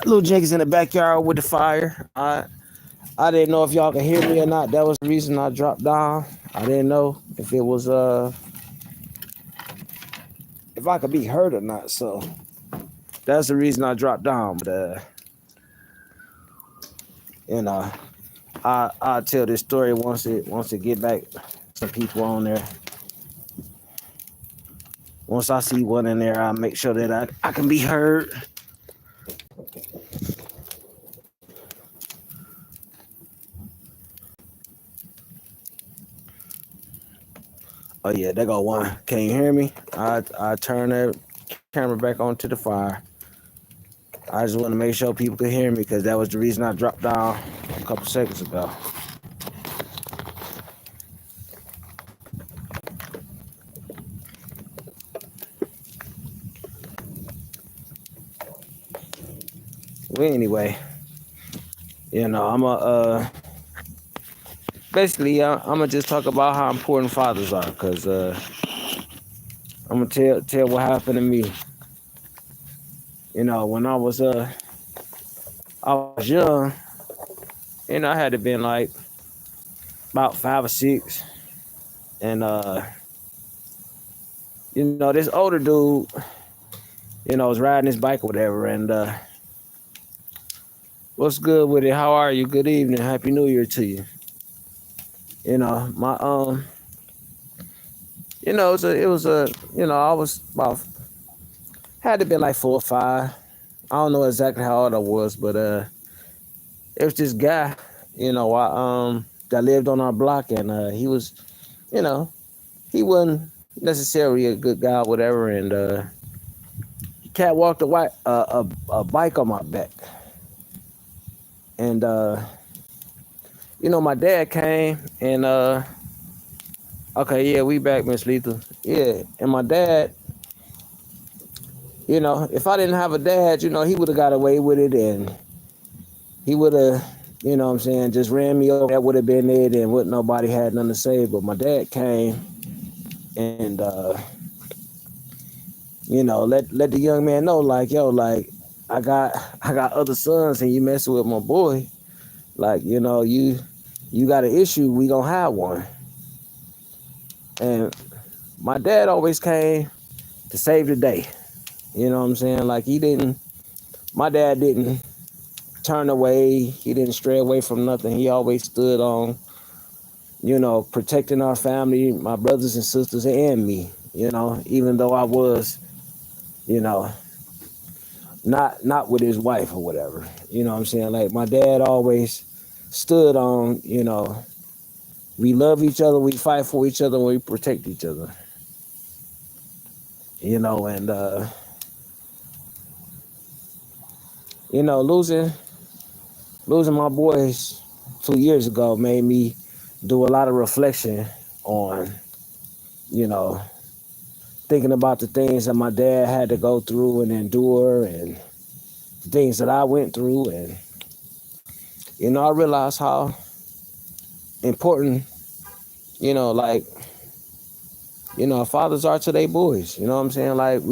Lou Jenkins in the backyard with the fire. I didn't know if y'all could hear me or not. That was the reason I dropped down. I didn't know if it was if I could be heard or not. So that's the reason I dropped down. But you know, I'll tell this story once it get back some people on there. Once I see one in there, I'll make sure that I can be heard. Oh yeah, there go one. Can you hear me? I turn the camera back onto the fire. I just want to make sure people could hear me because that was the reason I dropped down a couple seconds ago. Well, anyway, I'm basically I'm gonna just talk about how important fathers are, cause I'm gonna tell what happened to me. When I was young, I had to been like about 5 or 6, and this older dude, was riding his bike or whatever, and what's good with it? How are you? Good evening. Happy New Year to you. My it was a I was about had to be like 4 or 5. I don't know exactly how old I was, but it was this guy, that lived on our block, and he was, he wasn't necessarily a good guy or whatever, and he catwalked a bike on my back, and my dad came and okay, yeah, we back, Miss Lethal, yeah, and my dad. If I didn't have a dad, he would have got away with it, and he would have, what I'm saying, just ran me over. That would have been it, and wouldn't nobody had nothing to say. But my dad came and, let the young man know, like, yo, like, I got other sons, and you messing with my boy, like, you got an issue, we gonna have one. And my dad always came to save the day. You know what I'm saying? Like, my dad didn't turn away. He didn't stray away from nothing. He always stood on, protecting our family, my brothers and sisters, and me, even though I was, not with his wife or whatever. You know what I'm saying? Like, my dad always stood on, we love each other, we fight for each other, we protect each other. And losing my boys 2 years ago made me do a lot of reflection on, thinking about the things that my dad had to go through and endure, and the things that I went through. And, I realized how important, like, fathers are to their boys. You know what I'm saying? Like,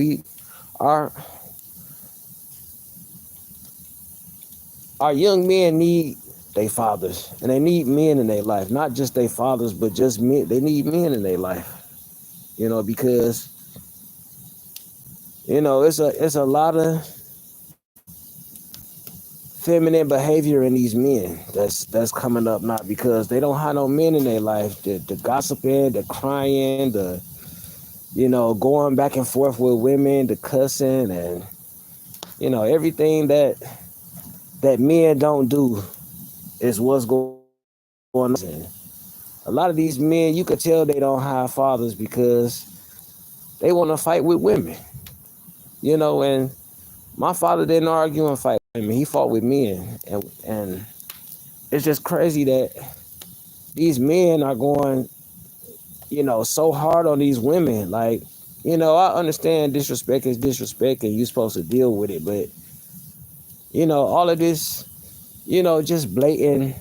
our young men need their fathers, and they need men in their life, not just their fathers, but just men. They need men in their life, because it's a lot of feminine behavior in these men that's coming up now, because they don't have no men in their life. The gossiping, the crying, the going back and forth with women, the cussing, and everything that men don't do is what's going on. A lot of these men, you could tell they don't have fathers because they want to fight with women. And my father didn't argue and fight. I mean, he fought with men, and it's just crazy that these men are going, so hard on these women. Like, I understand disrespect is disrespect, and you're supposed to deal with it, but all of this, just blatant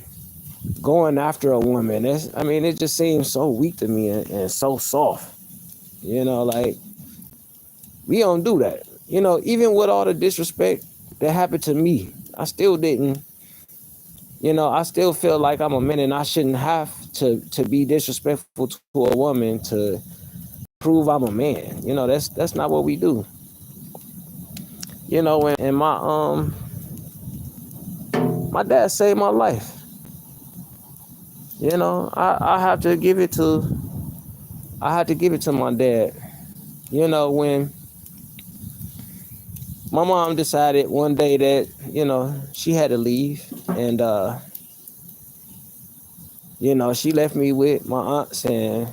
going after a woman. It just seems so weak to me, and so soft. Like, we don't do that. Even with all the disrespect, that happened to me. I still didn't, I still feel like I'm a man and I shouldn't have to be disrespectful to a woman to prove I'm a man. That's not what we do. And my dad saved my life. I have to give it to my dad. When my mom decided one day that, she had to leave, and she left me with my aunts and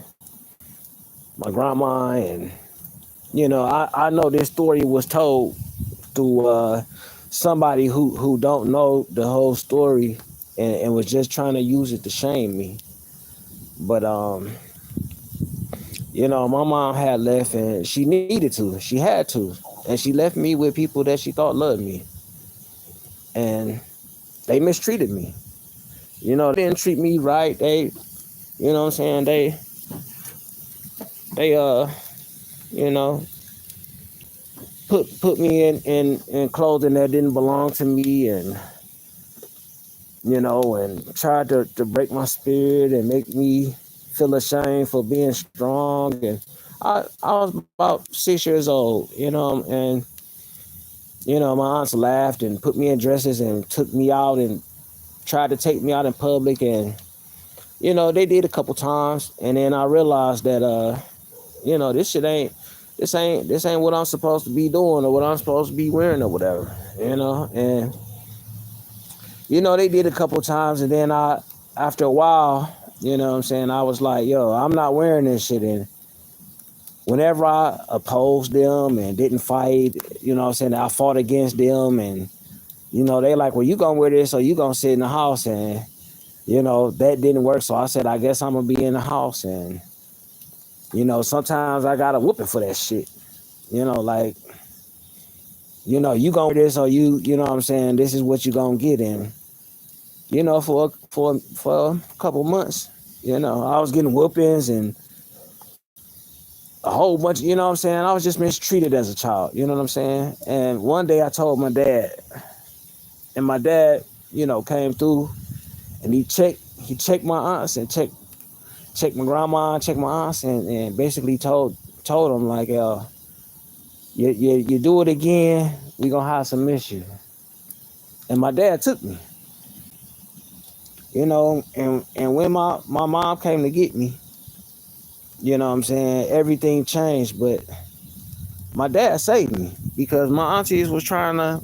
my grandma, and I know this story was told through somebody who don't know the whole story, and was just trying to use it to shame me. But my mom had left, and she needed to. She had to. And she left me with people that she thought loved me. And they mistreated me. They didn't treat me right. They, what I'm saying? They you know, put me in clothing that didn't belong to me, and and tried to break my spirit and make me feel ashamed for being strong. And I was about 6 years old, and my aunts laughed and put me in dresses and took me out and tried to take me out in public. And they did a couple times, and then I realized that this ain't what I'm supposed to be doing or what I'm supposed to be wearing or whatever. And they did a couple times, and then after a while, what I'm saying, I was like, yo, I'm not wearing this shit. And whenever I opposed them and didn't fight, what I'm saying, I fought against them. And they like, well, you gonna wear this or you gonna sit in the house. And that didn't work, so I said, I guess I'm gonna be in the house. And sometimes I got a whooping for that shit. Like, you gonna wear this or you know what I'm saying, this is what you gonna get. And for a couple months, I was getting whoopings and a whole bunch, what I'm saying, I was just mistreated as a child, what I'm saying. And one day I told my dad, and my dad, came through, and he checked my aunts and checked my grandma, checked my aunts, and basically told them like, you do it again, we gonna have some issue. And my dad took me, and when my mom came to get me, what I'm saying, everything changed. But my dad saved me because my aunties was trying to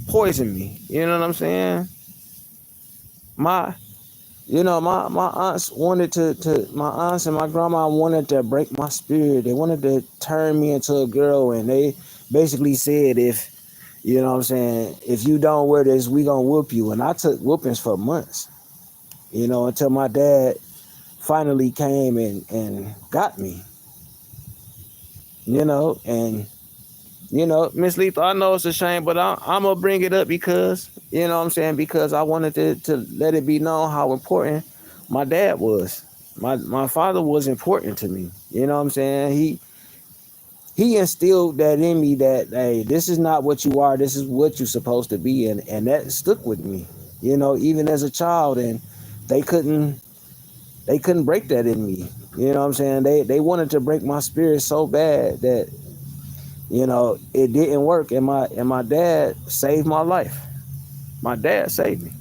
poison me. You know what I'm saying? My my aunts wanted my aunts and my grandma wanted to break my spirit. They wanted to turn me into a girl, and they basically said, if what I'm saying, if you don't wear this, we gonna whoop you. And I took whoopings for months, until my dad finally came and got me. And Miss Lethal, I know it's a shame, but I'm gonna bring it up because, what I'm saying, because I wanted to let it be known how important my dad was. My father was important to me. You know what I'm saying? He instilled that in me that, hey, this is not what you are, this is what you're supposed to be, and that stuck with me, even as a child. And they couldn't break that in me. You know what I'm saying? They wanted to break my spirit so bad that it didn't work, and my dad saved my life. My dad saved me.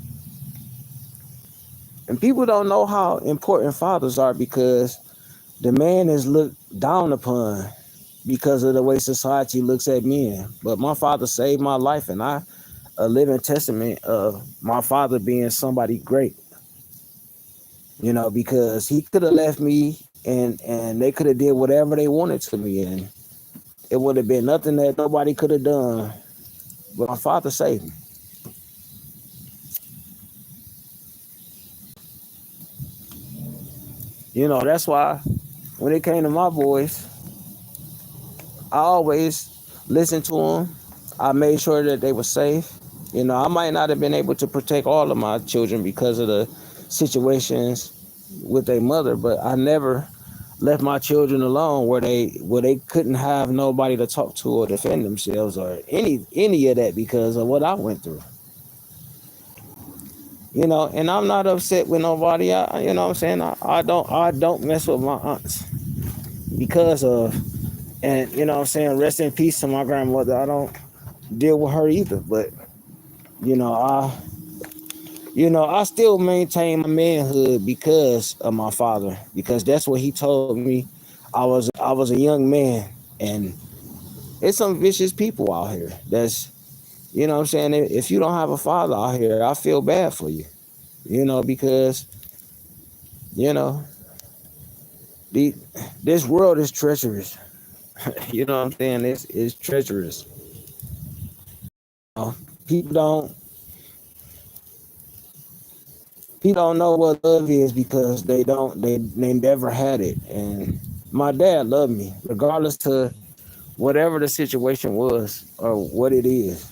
And people don't know how important fathers are because the man is looked down upon because of the way society looks at men. But my father saved my life, and I a living testament of my father being somebody great. Because he could have left me, and they could have did whatever they wanted to me, and it would have been nothing that nobody could have done. But my father saved me. That's why when it came to my boys, I always listened to them. I made sure that they were safe. I might not have been able to protect all of my children because of the situations with their mother, but I left my children alone where they couldn't have nobody to talk to or defend themselves or any of that because of what I went through. And I'm not upset with nobody. You know what I'm saying? I don't mess with my aunts because of, and you know what I'm saying, rest in peace to my grandmother. I don't deal with her either. But you know, I still maintain my manhood because of my father, because that's what he told me. I was a young man, and it's some vicious people out here. That's you know what I'm saying. If you don't have a father out here, I feel bad for you. Because you know the this world is treacherous. You know what I'm saying? It's treacherous. Uh, People don't know what love is because they never had it. And my dad loved me regardless to whatever the situation was or what it is.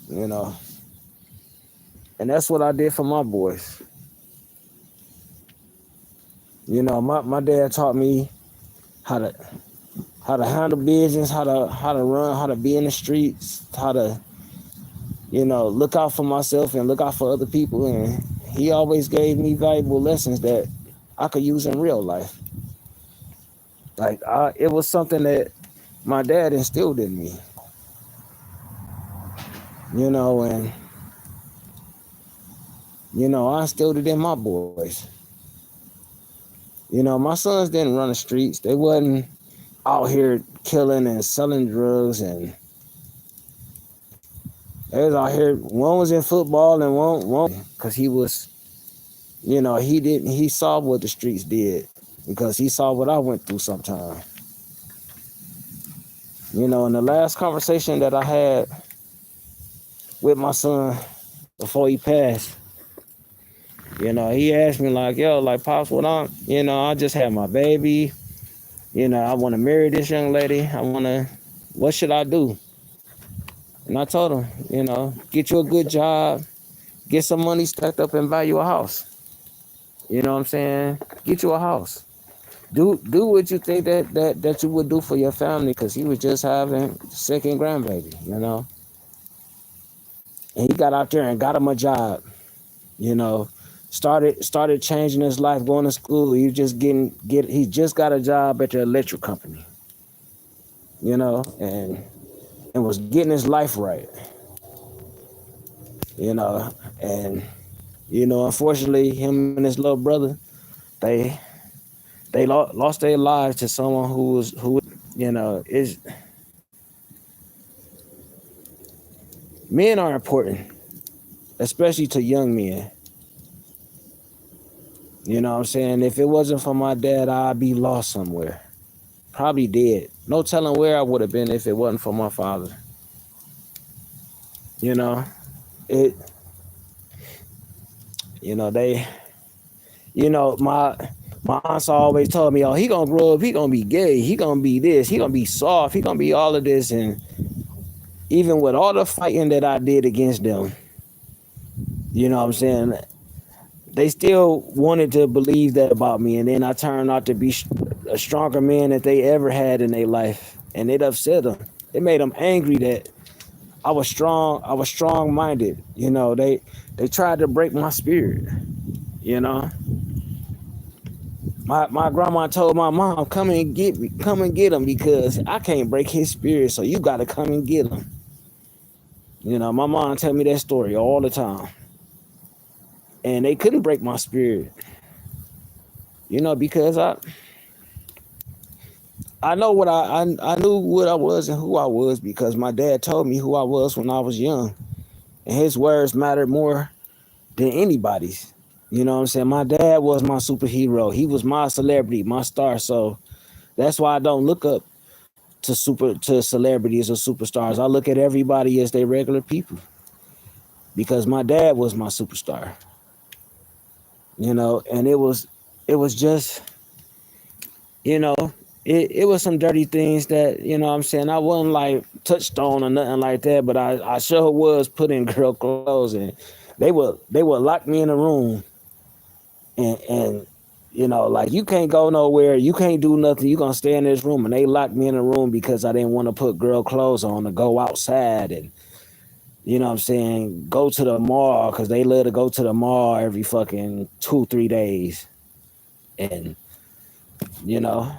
You know, and that's what I did for my boys. My dad taught me how to handle business, how to run, how to be in the streets, how to look out for myself and look out for other people. And he always gave me valuable lessons that I could use in real life. Like it was something that my dad instilled in me, and I instilled it in my boys. My sons didn't run the streets. They wasn't out here killing and selling drugs, and they was out here. One was in football and one because he was, he saw what the streets did because he saw what I went through sometimes. In the last conversation that I had with my son before he passed, he asked me like, yo, like, Pops, I just had my baby. I want to marry this young lady. What should I do? And I told him, get you a good job, get some money stacked up and buy you a house. You know what I'm saying? Get you a house. Do what you think that you would do for your family, because he was just having second grandbaby, And he got out there and got him a job, you know, started changing his life, going to school. He just got a job at the electric company, and was getting his life right, you know, and unfortunately, him and his little brother, they lost their lives to someone who is men are important, especially to young men. You know what I'm saying? If it wasn't for my dad, I'd be lost somewhere. Probably dead. No telling where I would have been if it wasn't for my father. You know, it, they, my aunts always told me, oh, he gonna grow up, he gonna be gay, he gonna be this, he gonna be soft, he gonna be all of this. And even with all the fighting that I did against them, you know what I'm saying? They still wanted to believe that about me. And then I turned out to be a stronger man that they ever had in their life. And it upset them. It made them angry that I was strong. I was strong minded. They tried to break my spirit. You know, my grandma told my mom, come and get me, come and get him, because I can't break his spirit. So you got to come and get him. My mom tell me that story all the time. And they couldn't break my spirit, because I know what I knew what I was and who I was, because my dad told me who I was when I was young, and his words mattered more than anybody's. You know what I'm saying? My dad was my superhero. He was my celebrity, my star. So that's why I don't look up to celebrities or superstars. I look at everybody as they regular people, because my dad was my superstar. And it was just, you know, it was some dirty things that, what I'm saying, I wasn't like touched on or nothing like that, but I sure was put in girl clothes, and they would lock me in a room and like you can't go nowhere, you can't do nothing, you gonna stay in this room. And they locked me in a room because I didn't want to put girl clothes on to go outside and, you know what I'm saying, go to the mall, because they love to go to the mall every fucking 2-3 days. And, you know,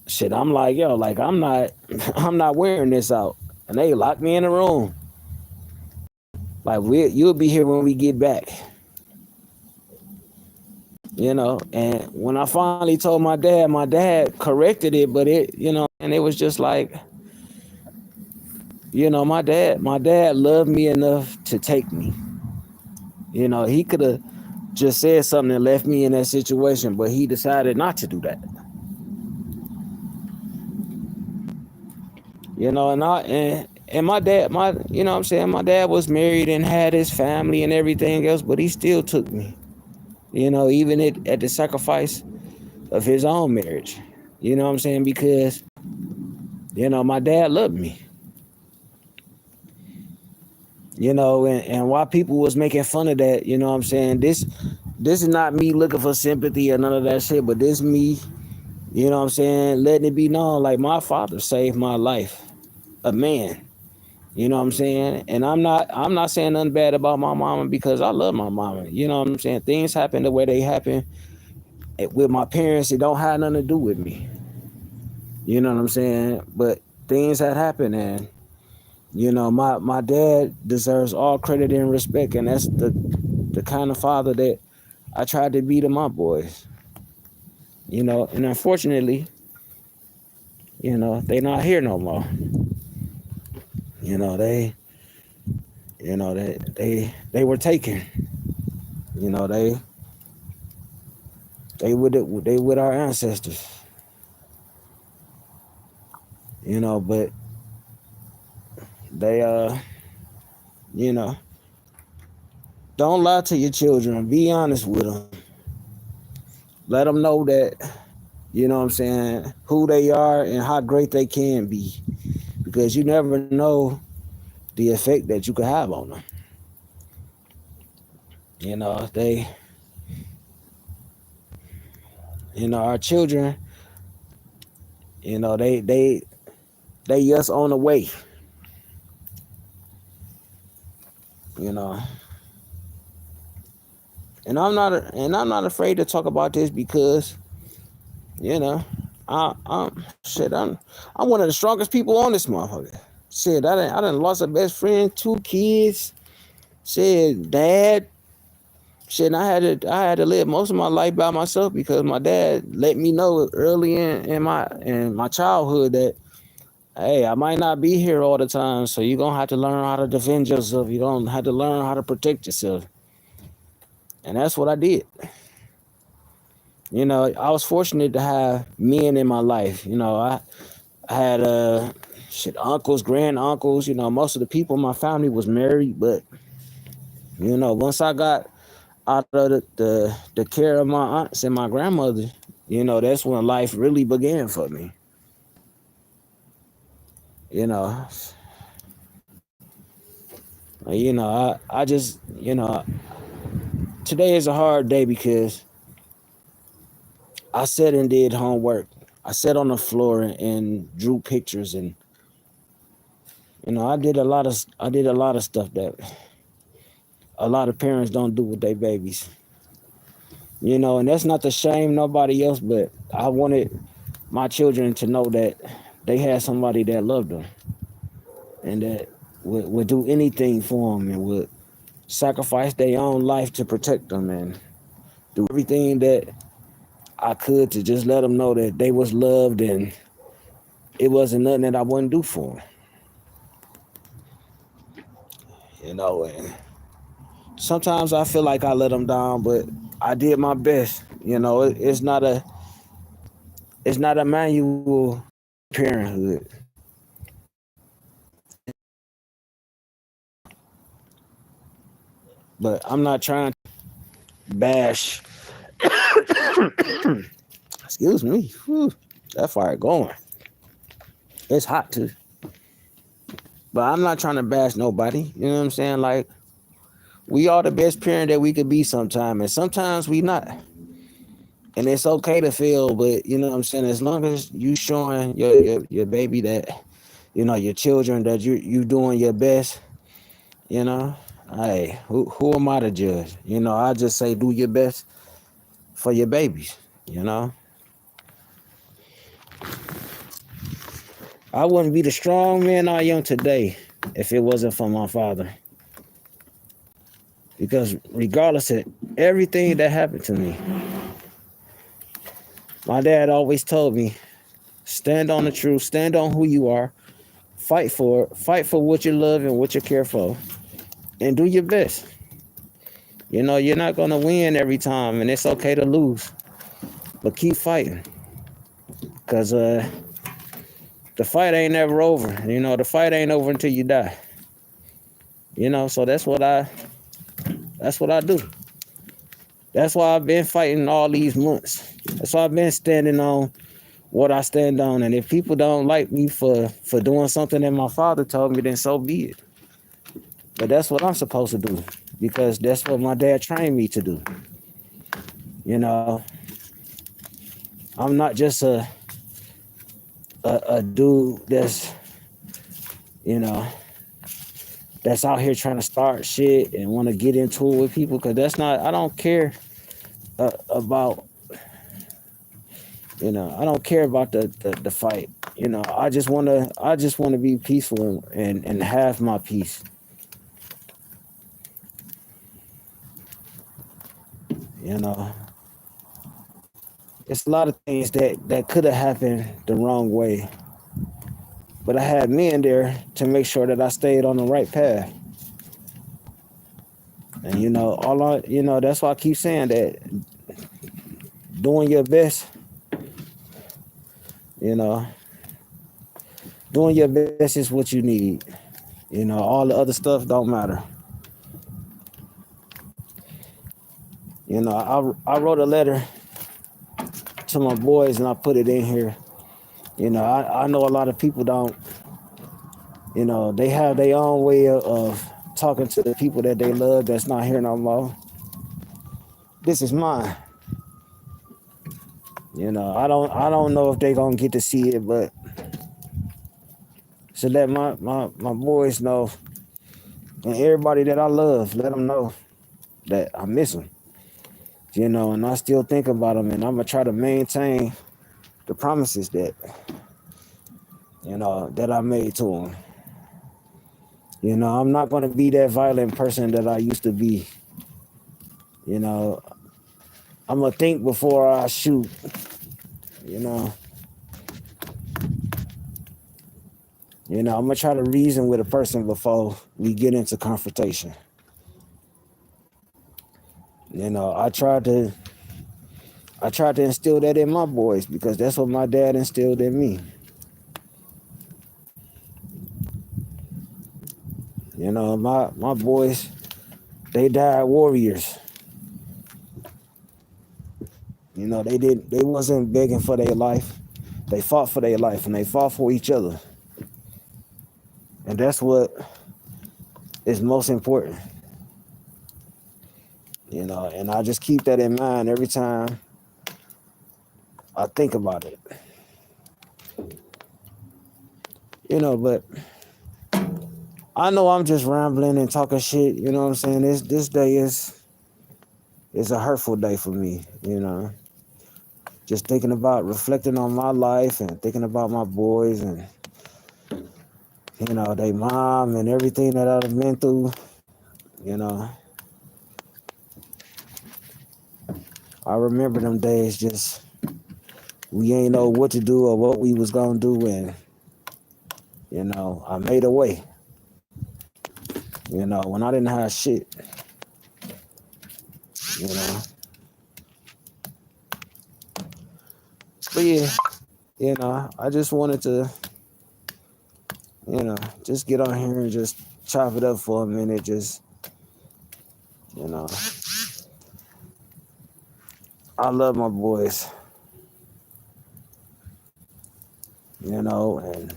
shit, I'm like, yo, like I'm not I'm not wearing this out. And they locked me in a room. Like you'll be here when we get back. And when I finally told my dad corrected it, but and it was just like, my dad loved me enough to take me. He could have just said something and left me in that situation, but he decided not to do that. And my dad, my dad was married and had his family and everything else, but he still took me. Even at the sacrifice of his own marriage. You know what I'm saying? Because, my dad loved me. And while people was making fun of that, you know what I'm saying? This is not me looking for sympathy or none of that shit, but this me, you know what I'm saying, letting it be known like my father saved my life. A man. You know what I'm saying? And I'm not saying nothing bad about my mama, because I love my mama. You know what I'm saying? Things happen the way they happen with my parents. It don't have nothing to do with me. You know what I'm saying? But things had happened, and my dad deserves all credit and respect, and that's the kind of father that I tried to be to my boys. And unfortunately, they not here no more. They they were taken. They with our ancestors. But they don't lie to your children. Be honest with them. Let them know that, you know what I'm saying, who they are and how great they can be. Because you never know the effect that you could have on them. They, our children, they just on the way. And I'm not afraid to talk about this because, I'm one of the strongest people on this motherfucker. Shit, I done lost a best friend, 2 kids. Shit, dad. Shit, and I had to live most of my life by myself because my dad let me know early in my childhood that, hey, I might not be here all the time, so you're gonna have to learn how to defend yourself. You don't have to learn how to protect yourself. And that's what I did. I was fortunate to have men in my life. I had uncles, grand uncles. Most of the people in my family was married, but once I got out of the care of my aunts and my grandmother, that's when life really began for me. you know I just today is a hard day because I sat and did homework. I sat on the floor and drew pictures, and I did a lot of stuff that a lot of parents don't do with their babies. And that's not to shame nobody else, but I wanted my children to know that they had somebody that loved them and that would do anything for them and would sacrifice their own life to protect them and do everything that I could to just let them know that they was loved and it wasn't nothing that I wouldn't do for them. And sometimes I feel like I let them down, but I did my best. It's not a manual parenthood. But I'm not trying to bash. Excuse me. Whew, that fire going. It's hot too. But I'm not trying to bash nobody. You know what I'm saying? Like, we are the best parent that we could be sometime, and sometimes we not. And it's okay to feel, but you know what I'm saying, as long as you showing your baby that, you know, your children, that you doing your best, you know, hey, who am I to judge? You know, I just say do your best for your babies, you know. I wouldn't be the strong man I am today if it wasn't for my father. Because regardless of everything that happened to me, my dad always told me, stand on the truth, stand on who you are, fight for what you love and what you care for, and do your best. You know, you're not gonna win every time, and it's okay to lose, but keep fighting, cause the fight ain't never over. You know, the fight ain't over until you die. You know, so that's what I do. That's why I've been fighting all these months. That's why I've been standing on what I stand on. And if people don't like me for doing something that my father told me, then so be it. But that's what I'm supposed to do, because that's what my dad trained me to do. You know, I'm not just a dude that's, you know, that's out here trying to start shit and want to get into it with people, because that's not, I don't care about, you know, I don't care about the fight. You know, I just want to be peaceful and have my peace. You know, it's a lot of things that could have happened the wrong way, but I had men there to make sure that I stayed on the right path. And you know, you know, that's why I keep saying that doing your best, you know, doing your best is what you need. You know, all the other stuff don't matter. You know, I wrote a letter to my boys and I put it in here. You know, I know a lot of people don't, you know, they have their own way of talking to the people that they love that's not here no more. This is mine. You know, I don't know if they gonna get to see it, but to let my boys know, and everybody that I love, let them know that I miss them. You know, and I still think about them, and I'm gonna try to maintain the promises that, you know, that I made to them. You know, I'm not gonna be that violent person that I used to be. You know, I'm gonna think before I shoot. You know, I'm gonna try to reason with a person before we get into confrontation. You know, I tried to instill that in my boys, because that's what my dad instilled in me. You know, my boys, they died warriors. You know, they wasn't begging for their life. They fought for their life, and they fought for each other. And that's what is most important. You know, and I just keep that in mind every time I think about it. You know, but I know I'm just rambling and talking shit. You know what I'm saying? This day is a hurtful day for me. You know, just thinking about reflecting on my life and thinking about my boys and, you know, they mom and everything that I've been through. You know, I remember them days. Just we ain't know what to do or what we was gonna do, and you know, I made a way. You know, when I didn't have shit. You know, but yeah, you know, I just wanted to, you know, just get on here and just chop it up for a minute. Just, you know, I love my boys, you know, and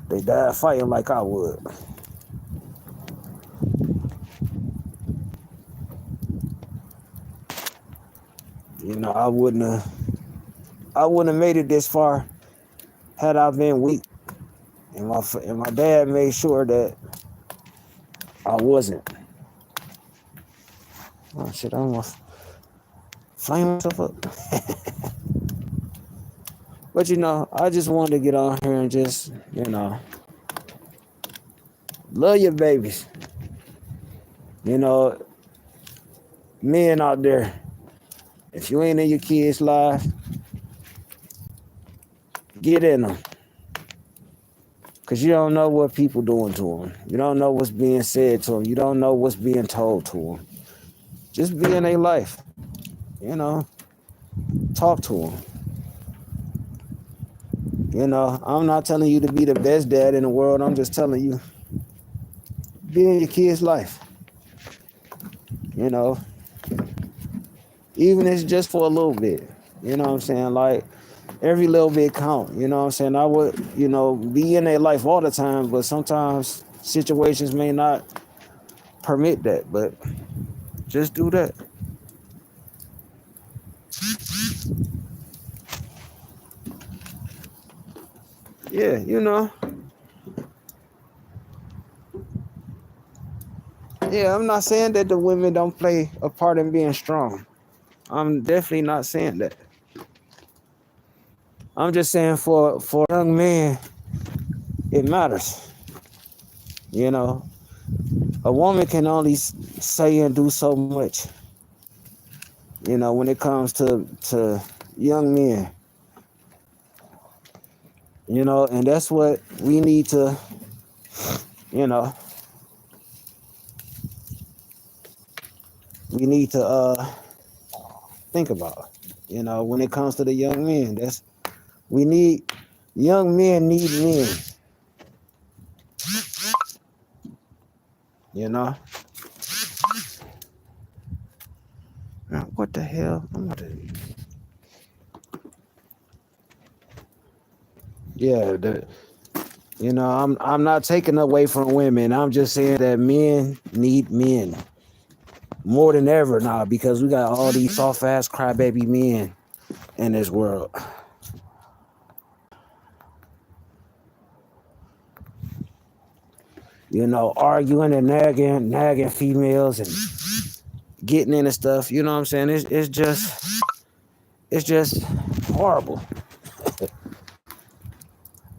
they died fighting like I would. I wouldn't have made it this far had I been weak. And my dad made sure that I wasn't. Oh shit, I almost flame myself up. But I just wanted to get on here and just, love your babies. Men out there, if you ain't in your kids' lives, get in them. Because you don't know what people doing to them. You don't know what's being said to them. You don't know what's being told to them. Just be in their life. Talk to them. I'm not telling you to be the best dad in the world. I'm just telling you, be in your kid's life. Even if it's just for a little bit. You know what I'm saying? Like, every little bit count. You know what I'm saying? I would, be in their life all the time, but sometimes situations may not permit that. But just do that. Yeah, Yeah, I'm not saying that the women don't play a part in being strong. I'm definitely not saying that. I'm just saying for young men, it matters. A woman can only say and do so much. When it comes to young men. And that's what we need to, we need to think about. When it comes to the young men, young men need men. What the hell? Yeah, I'm not taking away from women. I'm just saying that men need men more than ever now, because we got all these soft ass crybaby men in this world. Arguing and nagging females and getting into stuff. You know what I'm saying? It's just horrible.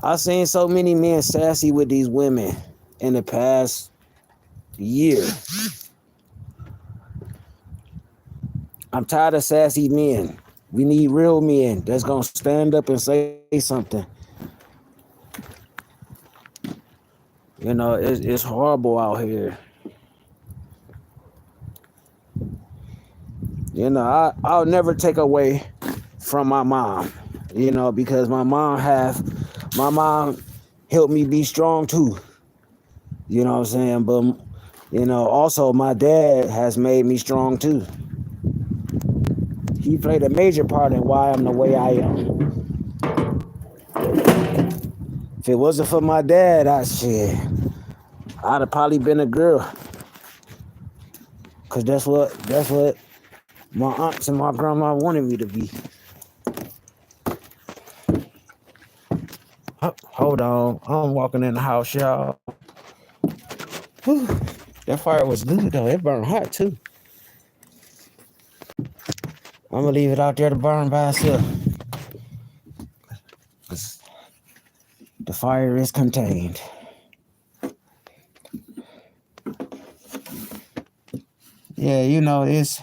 I've seen so many men sassy with these women in the past year. I'm tired of sassy men. We need real men that's gonna stand up and say something. It's horrible out here. I'll never take away from my mom, because my mom helped me be strong too. You know what I'm saying? But, also my dad has made me strong too. He played a major part in why I'm the way I am. If it wasn't for my dad, I'd have probably been a girl. Cause that's what my aunts and my grandma wanted me to be. Hold on, I'm walking in the house, y'all. Whew. That fire was good though. It burned hot too. I'm gonna leave it out there to burn by itself. The fire is contained. Yeah, it's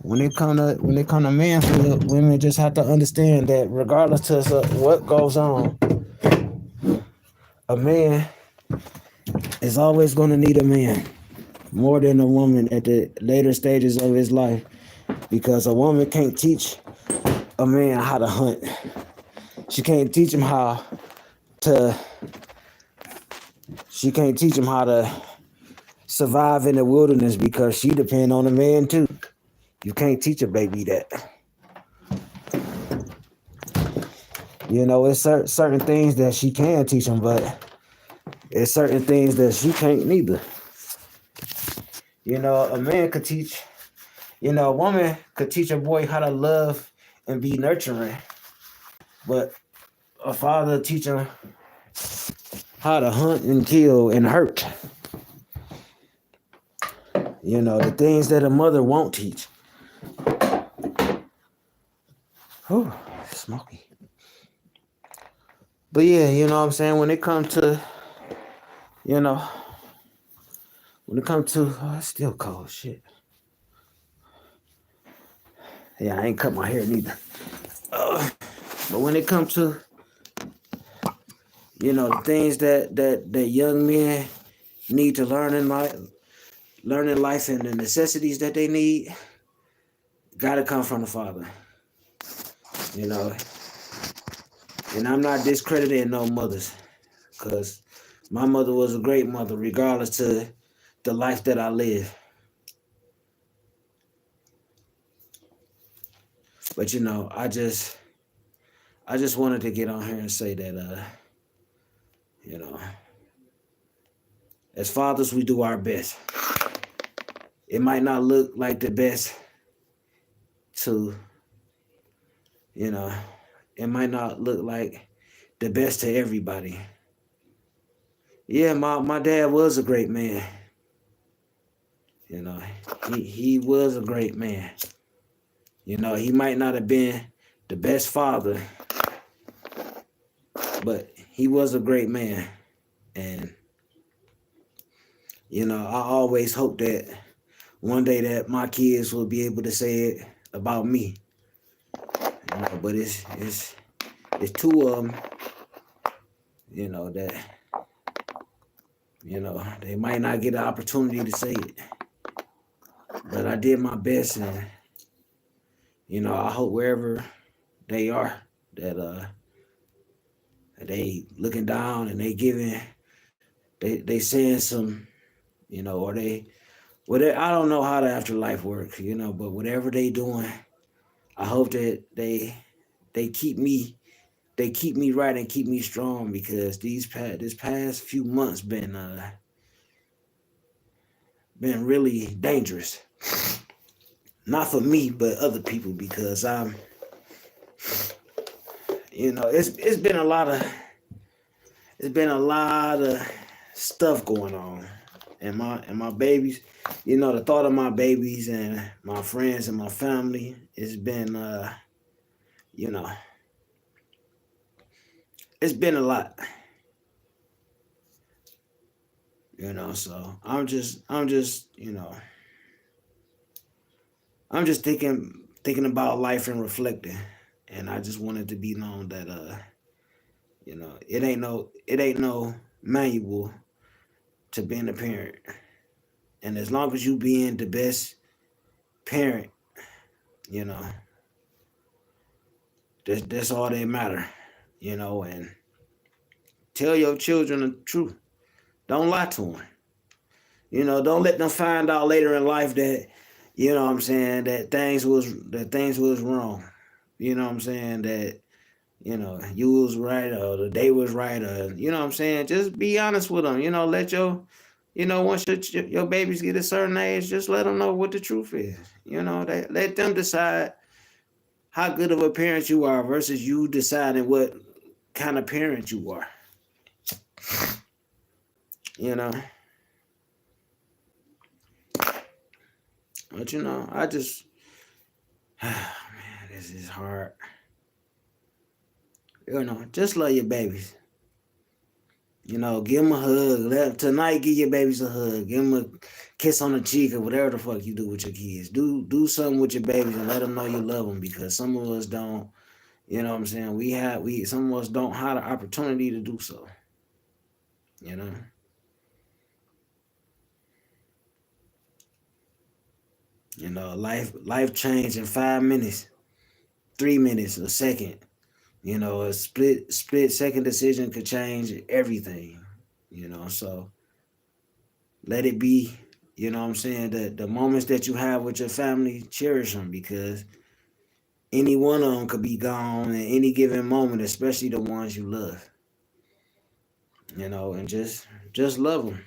when it come to manhood, women just have to understand that regardless of what goes on, a man is always gonna need a man more than a woman at the later stages of his life, because a woman can't teach a man how to hunt. She can't teach him how to survive in the wilderness, because she depends on a man too. You can't teach a baby that. It's certain things that she can teach him, but it's certain things that she can't neither. A man could teach You know, a woman could teach a boy how to love and be nurturing, but a father teach him how to hunt and kill and hurt. You know, the things that a mother won't teach. Whew, smoky. But yeah, you know what I'm saying? When it comes to, you know, oh, it's still cold, shit. Yeah, I ain't cut my hair neither. But when it comes to, you know, the things that young men need to learn in life and the necessities that they need, gotta come from the father. You know, and I'm not discrediting no mothers, because my mother was a great mother, regardless to the life that I live. But you know, I just wanted to get on here and say that you know, as fathers we do our best. It might not look like the best to, you know, it might not look like the best to everybody. Yeah, my dad was a great man. You know, he was a great man. You know, he might not have been the best father, but he was a great man. And, you know, I always hope that one day that my kids will be able to say it about me. You know, but it's two of them, you know, that, you know, they might not get the opportunity to say it. But I did my best, and, you know, I hope wherever they are that they looking down and they saying some, you know, or I don't know how the afterlife works, you know, but whatever they doing, I hope that they keep me right and keep me strong, because this past few months been really dangerous. Not for me, but other people, because you know, it's been a lot of stuff going on, and my babies, you know, the thought of my babies and my friends and my family, it's been you know, it's been a lot, you know. So I'm just you know, I'm just thinking about life and reflecting, and I just wanted to be known that you know, it ain't no manual to being a parent, and as long as you being the best parent, you know, that's all that matter, you know. And tell your children the truth. Don't lie to them. You know, don't let them find out later in life that, you know what I'm saying, that things was wrong. You know what I'm saying, that, you know, you was right or the day was right, or, you know what I'm saying, just be honest with them. You know, let your, you know, once your babies get a certain age, just let them know what the truth is. You know, let them decide how good of a parent you are versus you deciding what kind of parent you are. You know, but you know, I just, man, this is hard. You know, just love your babies. You know, give them a hug. Tonight, give your babies a hug. Give them a kiss on the cheek or whatever the fuck you do with your kids. Do something with your babies and let them know you love them, because some of us don't. You know what I'm saying? Some of us don't have the opportunity to do so. You know. You know, life changed in 5 minutes, 3 minutes, a second. You know, a split second decision could change everything. You know, so let it be. You know what I'm saying? The moments that you have with your family, cherish them, because any one of them could be gone at any given moment, especially the ones you love. You know, and just love them.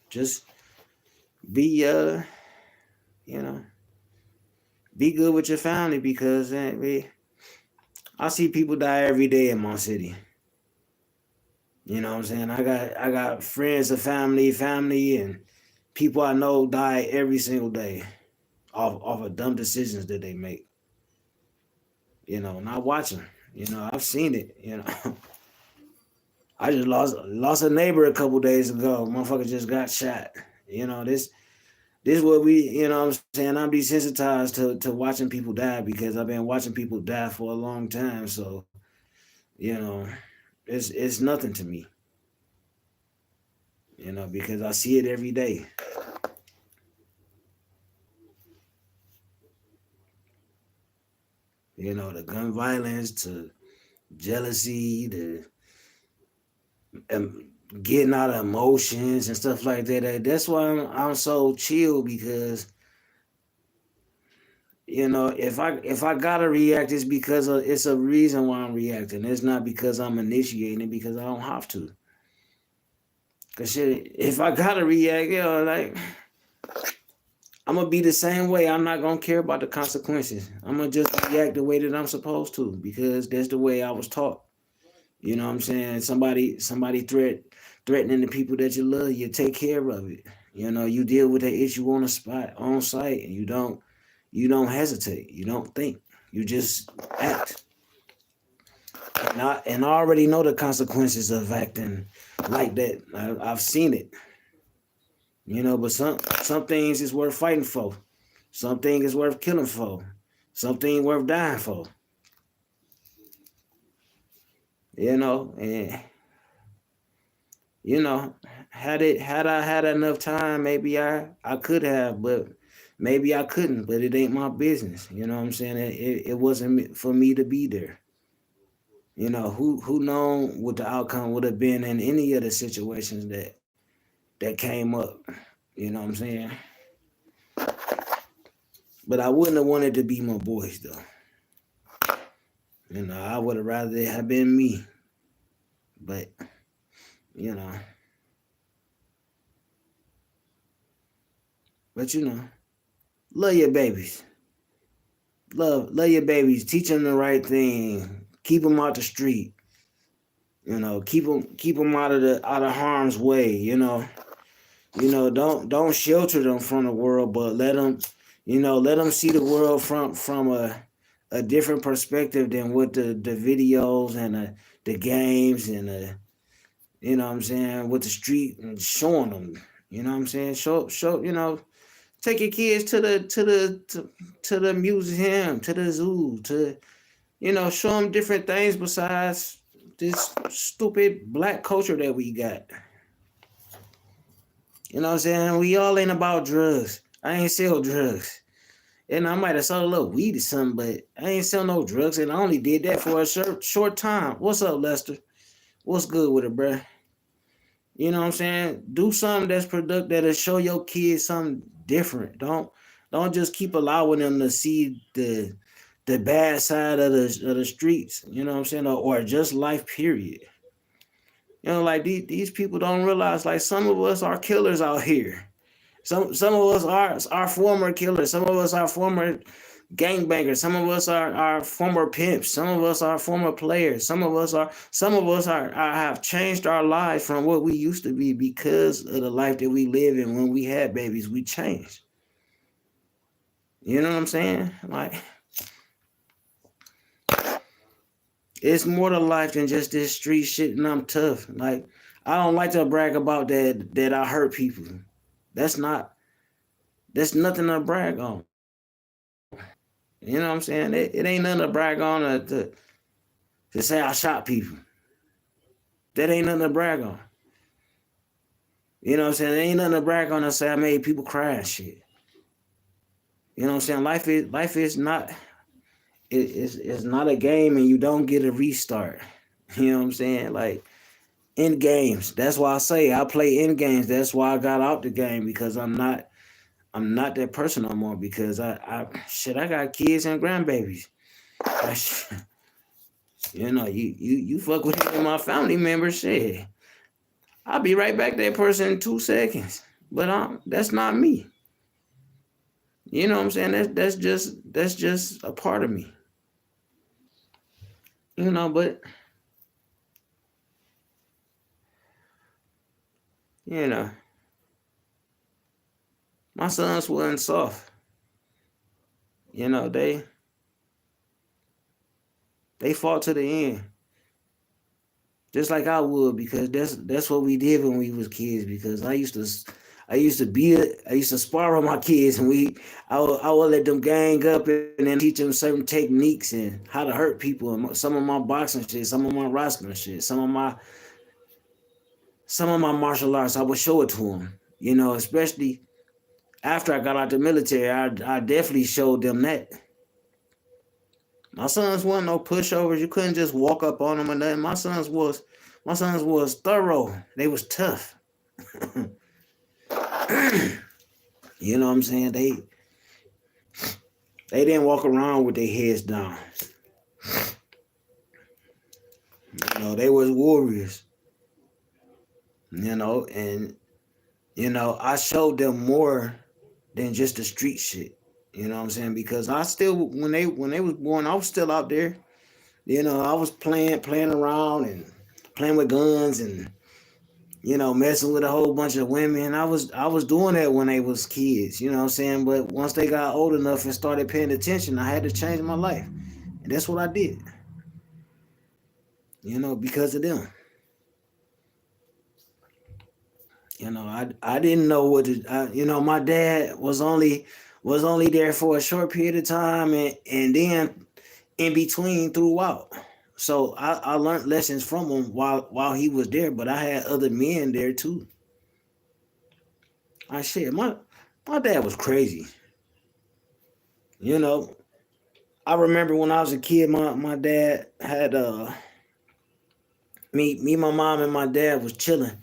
Just be you know, Be good with your family because I see people die every day in my city. You know what I'm saying? I got friends of family, and people I know die every single day off of dumb decisions that they make. Not watching. I've seen it. I just lost a neighbor a couple days ago. Motherfucker just got shot. This is what we, what I'm saying, I'm desensitized to watching people die because I've been watching people die for a long time. So, you know, it's nothing to me, because I see it every day. The gun violence to jealousy to um, getting out of emotions and stuff like that. That's why I'm so chill because if I gotta react, it's because it's a reason why I'm reacting. It's not because I'm initiating it because I don't have to. Cause shit, if I gotta react, like I'm gonna be the same way. I'm not gonna care about the consequences. I'm gonna just react the way that I'm supposed to because that's the way I was taught. You know what I'm saying? Somebody threatening the people that you love, you take care of it. You deal with the issue on the spot, on site, and you don't hesitate. You don't think. You just act. And I already know the consequences of acting like that. I've seen it. But some things is worth fighting for. Something is worth killing for. Something worth dying for. And you know, had I had enough time, maybe I could have, but maybe I couldn't. But it ain't my business. You know what I'm saying? It wasn't for me to be there. Who known what the outcome would have been in any of the situations that came up. You know what I'm saying? But I wouldn't have wanted to be my boys though. I would have rather it have been me. But you know, but love your babies. Love your babies. Teach them the right thing. Keep them out the street. Keep them out of harm's way. Don't shelter them from the world, but let them see the world from a different perspective than what the videos and the games and what I'm saying, with the street and showing them. What I'm saying? Show take your kids to the museum, to the zoo, to show them different things besides this stupid black culture that we got. What I'm saying? We all ain't about drugs. I ain't sell drugs. And I might have sold a little weed or something, but I ain't sell no drugs, and I only did that for a short time. What's up, Lester? What's good with it, bruh? What I'm saying? Do something that's productive that'll show your kids something different. Don't just keep allowing them to see the bad side of the streets. You know what I'm saying? Or just life, period. Like these people don't realize, like, some of us are killers out here. Some of us are former killers. Some of us are former gangbangers. Some of us are former pimps. Some of us are former players. Some of us are have changed our lives from what we used to be because of the life that we live in. When we had babies, we changed. You know what I'm saying? Like, it's more to life than just this street shit, and I'm tough. Like, I don't like to brag about that I hurt people. That's nothing to brag on. You know what I'm saying? It ain't nothing to brag on to say I shot people. That ain't nothing to brag on. You know what I'm saying? There ain't nothing to brag on to say I made people cry and shit. You know what I'm saying? Life is not it's not a game, and you don't get a restart. You know what I'm saying? Like, in games. That's why I say I play in games. That's why I got out the game, because I'm not that person no more, because I got kids and grandbabies. You fuck with any of my family members, shit, I'll be right back that person in 2 seconds. But that's not me. You know what I'm saying? That's just a part of me. But you know, my sons wasn't soft. You know, they fought to the end. Just like I would, because that's what we did when we was kids. Because I used to spar on my kids, and I would let them gang up and then teach them certain techniques and how to hurt people. And some of my boxing shit, some of my wrestling shit, some of my martial arts, I would show it to them. Especially after I got out the military, I definitely showed them that. My sons weren't no pushovers. You couldn't just walk up on them or nothing. My sons was thorough. They was tough. You know what I'm saying? They didn't walk around with their heads down. They was warriors. And I showed them more than just the street shit. You know what I'm saying? Because I still, when they was born, I was still out there. I was playing around and playing with guns and messing with a whole bunch of women. I was doing that when they was kids. You know what I'm saying? But once they got old enough and started paying attention, I had to change my life, and that's what I did. Because of them. I didn't know what to. My dad was only there for a short period of time, and then in between throughout. So I learned lessons from him while he was there, but I had other men there too. My dad was crazy. You know, I remember when I was a kid, my dad had me, my mom, and my dad was chilling.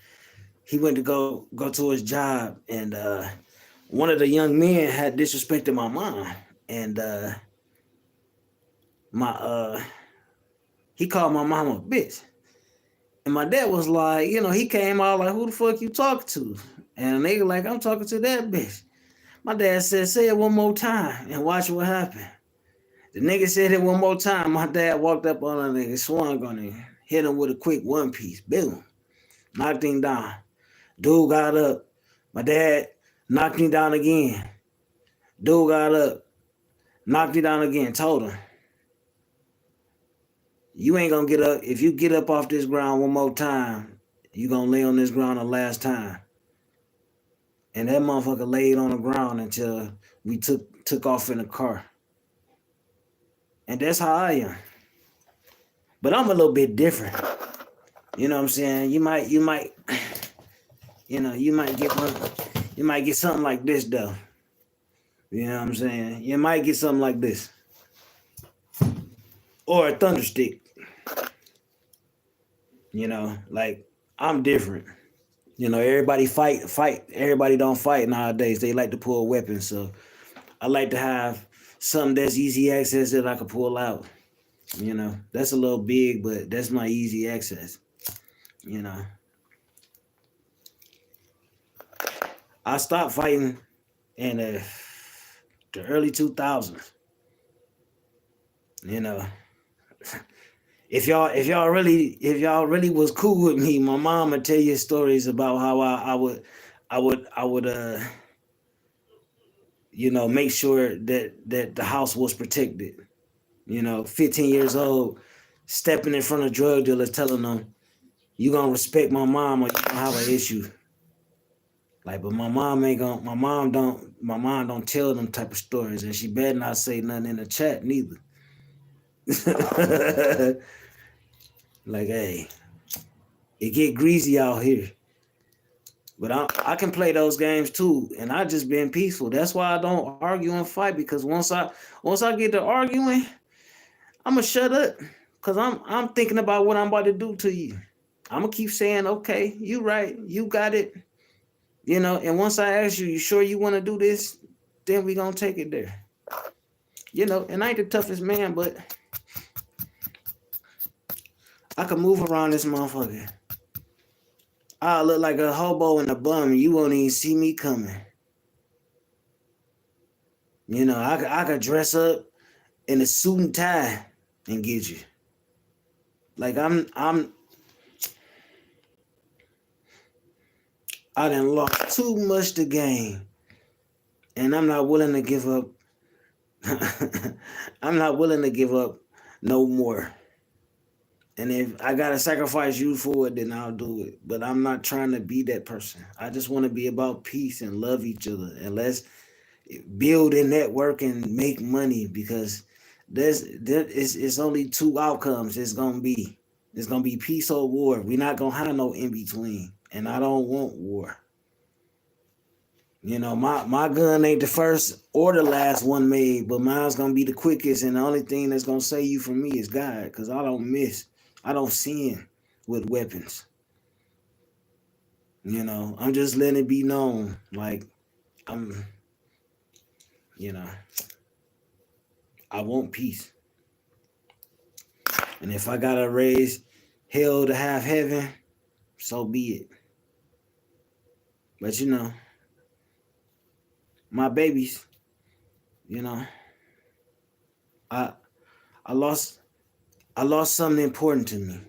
He went to go to his job, and one of the young men had disrespected my mom, and my he called my mom a bitch. And my dad was like, he came out like, who the fuck you talking to? And they like, I'm talking to that bitch. My dad said, say it one more time and watch what happened. The nigga said it one more time. My dad walked up on the nigga, swung on him, hit him with a quick one piece. Boom. Knocked him down. Dude got up. My dad knocked him down again. Dude got up. Knocked him down again. Told him, you ain't gonna get up. If you get up off this ground one more time, you gonna lay on this ground the last time. And that motherfucker laid on the ground until we took off in the car. And that's how I am. But I'm a little bit different. You know what I'm saying? You might get something like this though. You know what I'm saying? You might get something like this. Or a thunder stick. Like I'm different. Everybody fight. Everybody don't fight nowadays. They like to pull weapons. So I like to have something that's easy access that I can pull out. That's a little big, but that's my easy access. You know, I stopped fighting in the early 2000s. You know, if y'all really was cool with me, my mom would tell you stories about how I would make sure that the house was protected. 15 years old, stepping in front of drug dealers, telling them, you gonna respect my mom or you gonna have an issue. Like, but my mom ain't gonna. My mom don't tell them type of stories, and she better not say nothing in the chat neither. Like, hey, it get greasy out here. But I can play those games too, and I just been peaceful. That's why I don't argue and fight, because once I get to arguing, I'ma shut up, cause I'm thinking about what I'm about to do to you. I'm gonna keep saying, okay, you right, you got it, And once I ask you, you sure you want to do this? Then we gonna take it there. And I ain't the toughest man, but I can move around this motherfucker. I look like a hobo in a bum, and you won't even see me coming. You know, I could dress up in a suit and tie and get you. Like I done lost too much to gain, and I'm not willing to give up. I'm not willing to give up no more. And if I gotta sacrifice you for it, then I'll do it. But I'm not trying to be that person. I just want to be about peace and love each other, and let's build a network and make money because it's only two outcomes. It's gonna be peace or war. We're not gonna have no in between, and I don't want war. You know, my gun ain't the first or the last one made, but mine's gonna be the quickest, and the only thing that's gonna save you from me is God, because I don't miss, I don't sin with weapons. You know, I'm just letting it be known, like I'm, you know, I want peace, and if I gotta raise hell to have heaven, so be it. But you know, my babies, you know, I I lost I lost something important to me.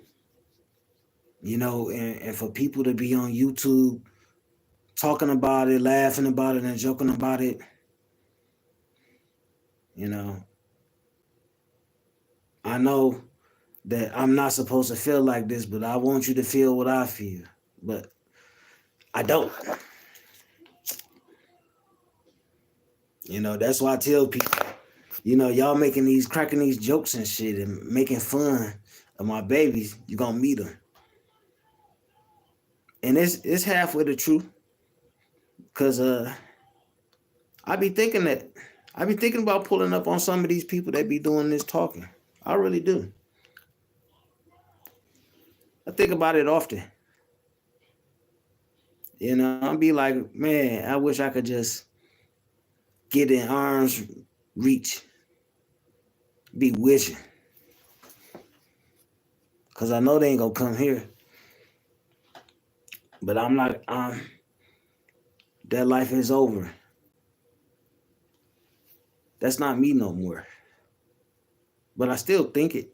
You know, and for people to be on YouTube talking about it, laughing about it, and joking about it, you know, I know that I'm not supposed to feel like this, but I want you to feel what I feel. But I don't. You know, that's why I tell people, you know, y'all making these, cracking these jokes and shit and making fun of my babies, you gonna meet them. And it's halfway the truth. Cause I be thinking that I be thinking about pulling up on some of these people that be doing this talking. I really do. I think about it often. You know, I'll be like, man, I wish I could just get in arms reach, be wishing. Cause I know they ain't gonna come here. But I'm like, that life is over. That's not me no more. But I still think it.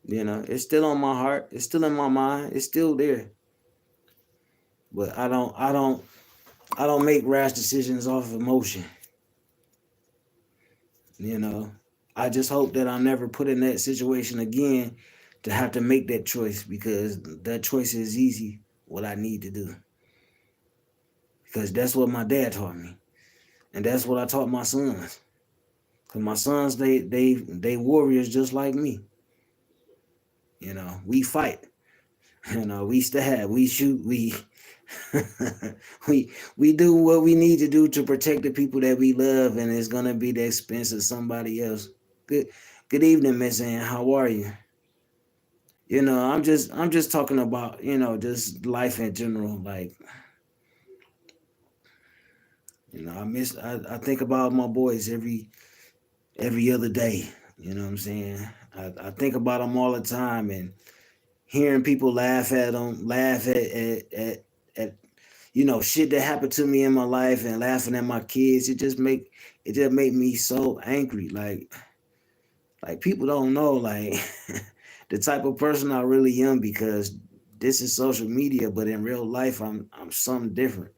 You know, it's still on my heart. It's still in my mind. It's still there. But I don't make rash decisions off of emotion. You know, I just hope that I'm never put in that situation again to have to make that choice, because that choice is easy what I need to do. Because that's what my dad taught me. And that's what I taught my sons. Cause my sons, they warriors just like me. You know, we fight. You know, we stab, we shoot, we we do what we need to do to protect the people that we love, and it's gonna be the expense of somebody else. Good good evening, Miss Ann. How are you? You know, I'm just talking about, you know, just life in general. Like, you know, I think about my boys every other day. You know what I'm saying? I think about them all the time, and hearing people laugh at them, laugh at you know, shit that happened to me in my life, and laughing at my kids, it just make me so angry. Like people don't know like the type of person I really am, because this is social media, but in real life I'm something different.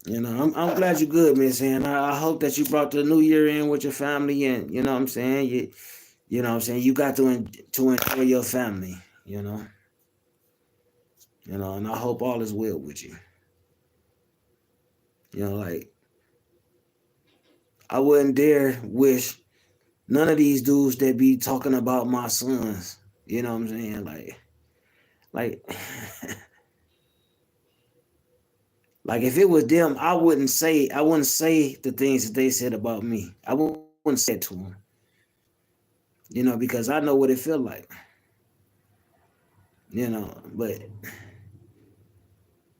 You know, I'm glad you're good, Miss Ann. I hope that you brought the new year in with your family, and you know what I'm saying, you know what I'm saying, you got to enjoy your family, you know. You know, and I hope all is well with you. You know, like I wouldn't dare wish none of these dudes that be talking about my sons. You know what I'm saying? Like, like if it was them, I wouldn't say the things that they said about me. I wouldn't say it to them. You know, because I know what it feel like. You know, but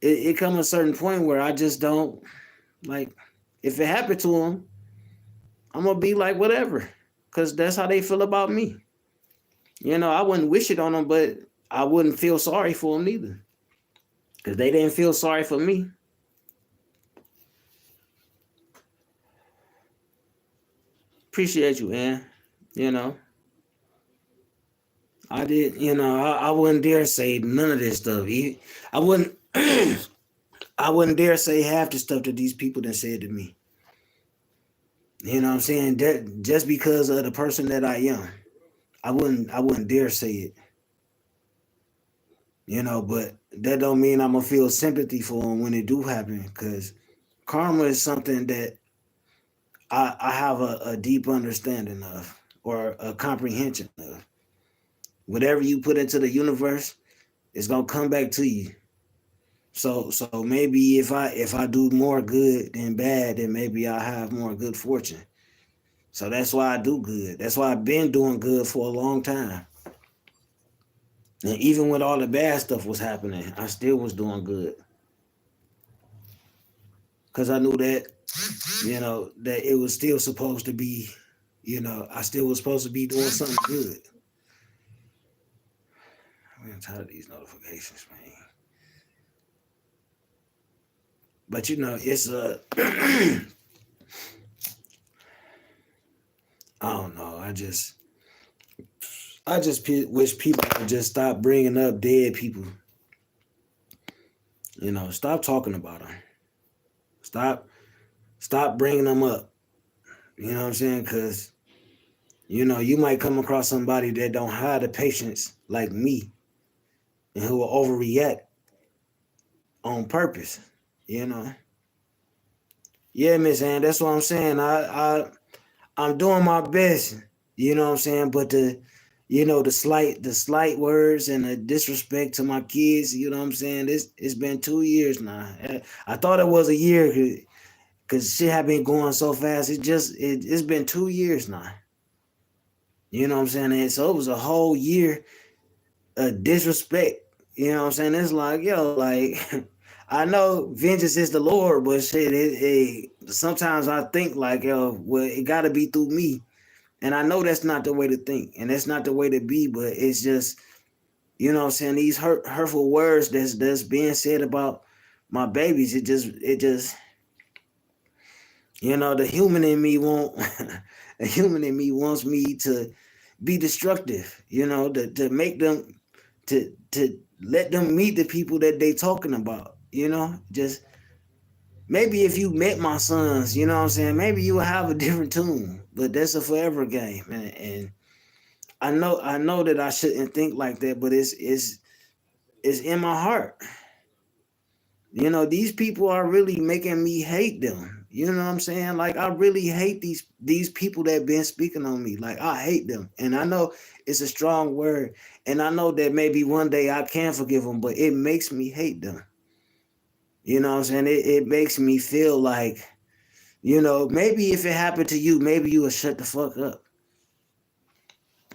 it come a certain point where I just don't like. If it happened to them, I'm gonna be like whatever, because that's how they feel about me. You know, I wouldn't wish it on them, but I wouldn't feel sorry for them neither, because they didn't feel sorry for me. Appreciate you, man. You know, I did. You know, I wouldn't dare say none of this stuff. I wouldn't. I wouldn't dare say half the stuff that these people done said to me. You know what I'm saying? That just because of the person that I am, I wouldn't dare say it. You know, but that don't mean I'm gonna feel sympathy for them when it do happen, because karma is something that I have a deep understanding of, or a comprehension of. Whatever you put into the universe, it's gonna come back to you. So maybe if I do more good than bad, then maybe I have more good fortune. So that's why I do good. That's why I've been doing good for a long time. And even when all the bad stuff was happening, I still was doing good. Cause I knew that, that it was still supposed to be, I still was supposed to be doing something good. I'm tired of these notifications, man. But it's I don't know. I just wish people would just stop bringing up dead people. Stop talking about them. Stop, stop bringing them up. You know what I'm saying? Because you might come across somebody that don't have the patience like me, and who will overreact on purpose. You know. Yeah, Miss Ann, that's what I'm saying. I'm doing my best. You know what I'm saying? But the slight words and the disrespect to my kids, you know what I'm saying? It's been 2 years now. I thought it was a year because shit have been going so fast. It's been 2 years now. You know what I'm saying? And so it was a whole year of disrespect. You know what I'm saying? It's like, yo, like I know vengeance is the Lord, but shit, sometimes I think like, yo, well, it gotta be through me. And I know that's not the way to think, and that's not the way to be, but it's just, what I'm saying, these hurtful words that's being said about my babies, it just the human in me won't the human in me wants me to be destructive, to make them to let them meet the people that they talking about, just maybe if you met my sons, you know what I'm saying, maybe you will have a different tune, but that's a forever game, and I know that I shouldn't think like that, but it's in my heart. These people are really making me hate them. You know what I'm saying? Like I really hate these people that been speaking on me. Like I hate them. And I know it's a strong word. And I know that maybe one day I can forgive them, but it makes me hate them. You know what I'm saying? It makes me feel like, maybe if it happened to you, maybe you would shut the fuck up.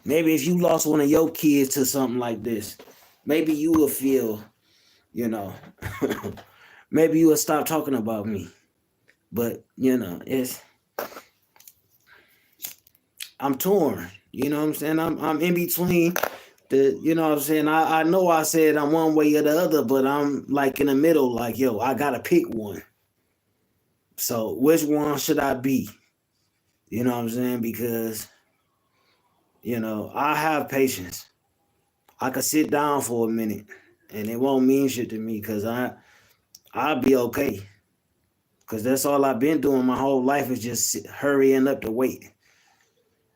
Maybe if you lost one of your kids to something like this, maybe you will feel, you know, maybe you will stop talking about me. But I'm torn. You know what I'm saying? I'm in between the. You know what I'm saying? I know I said I'm one way or the other, but I'm like in the middle. Like yo, I gotta pick one. So which one should I be? You know what I'm saying? Because I have patience. I could sit down for a minute, and it won't mean shit to me because I'll be okay. Because that's all I've been doing my whole life is just hurrying up the wait.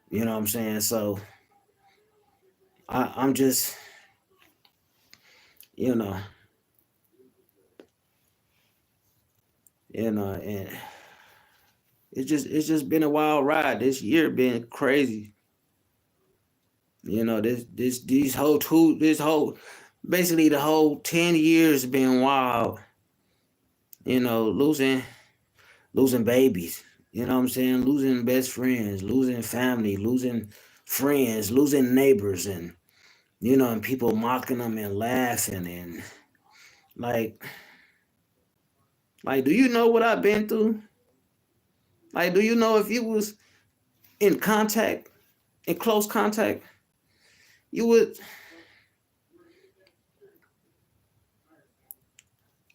You know what I'm saying? So I'm just, you know, and it's just been a wild ride. This year been crazy. These whole basically the whole 10 years been wild. Losing babies. You know what I'm saying? Losing best friends, losing family, losing friends, losing neighbors, and people mocking them and laughing and like, do you know what I've been through? Like, do you know if you was in contact, in close contact, you would.